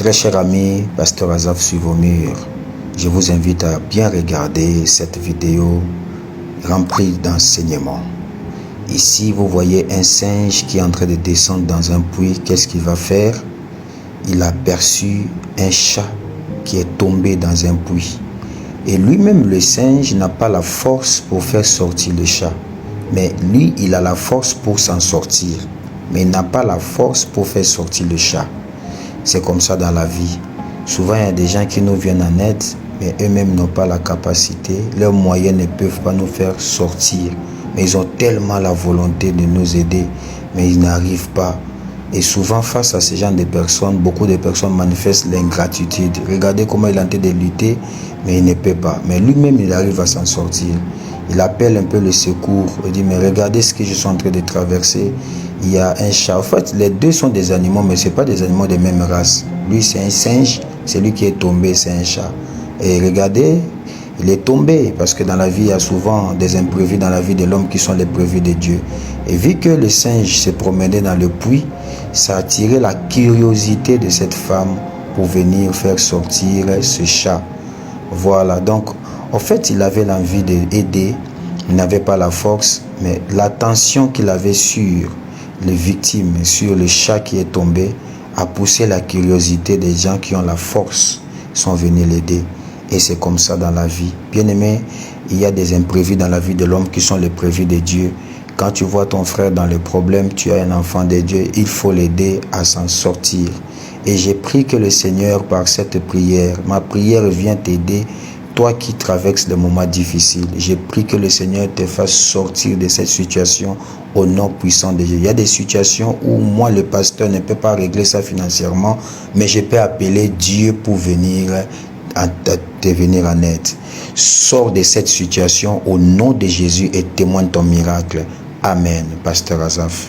Très cher ami, Pasteur Azaf sur vos murs, je vous invite à bien regarder cette vidéo remplie d'enseignements. Ici, vous voyez un singe qui est en train de descendre dans un puits. Qu'est-ce qu'il va faire? Il a aperçu un chat qui est tombé dans un puits. Et lui-même, le singe, n'a pas la force pour faire sortir le chat. Mais lui, il a la force pour s'en sortir. Mais il n'a pas la force pour faire sortir le chat. C'est comme ça dans la vie. Souvent, il y a des gens qui nous viennent en aide, mais eux-mêmes n'ont pas la capacité. Leurs moyens ne peuvent pas nous faire sortir. Mais ils ont tellement la volonté de nous aider, mais ils n'arrivent pas. Et souvent, face à ce genre de personnes, beaucoup de personnes manifestent l'ingratitude. Regardez comment il est en train de lutter, mais il ne peut pas. Mais lui-même, il arrive à s'en sortir. Il appelle un peu le secours. Il dit, mais regardez ce que je suis en train de traverser. Il y a un chat. En fait, les deux sont des animaux, mais ce n'est pas des animaux de même race. Lui, c'est un singe. Celui qui est tombé, c'est un chat. Et regardez, il est tombé. Parce que dans la vie, il y a souvent des imprévus dans la vie de l'homme qui sont les prévus de Dieu. Et vu que le singe se promenait dans le puits, ça a attiré la curiosité de cette femme pour venir faire sortir ce chat. Voilà, donc en fait, il avait l'envie d'aider, il n'avait pas la force, mais l'attention qu'il avait sur les victimes, sur le chat qui est tombé, a poussé la curiosité des gens qui ont la force, sont venus l'aider. Et c'est comme ça dans la vie. Bien aimé, il y a des imprévus dans la vie de l'homme qui sont les prévus de Dieu. Quand tu vois ton frère dans les problèmes, tu as un enfant de Dieu, il faut l'aider à s'en sortir. Et j'ai pris que le Seigneur, par cette prière, ma prière vient t'aider, toi qui traverses des moments difficiles. J'ai pris que le Seigneur te fasse sortir de cette situation au nom puissant de Dieu. Il y a des situations où moi, le pasteur, ne peut pas régler ça financièrement, mais je peux appeler Dieu pour venir te venir en aide. Sors de cette situation au nom de Jésus et témoigne ton miracle. Amen. Pasteur Azaf.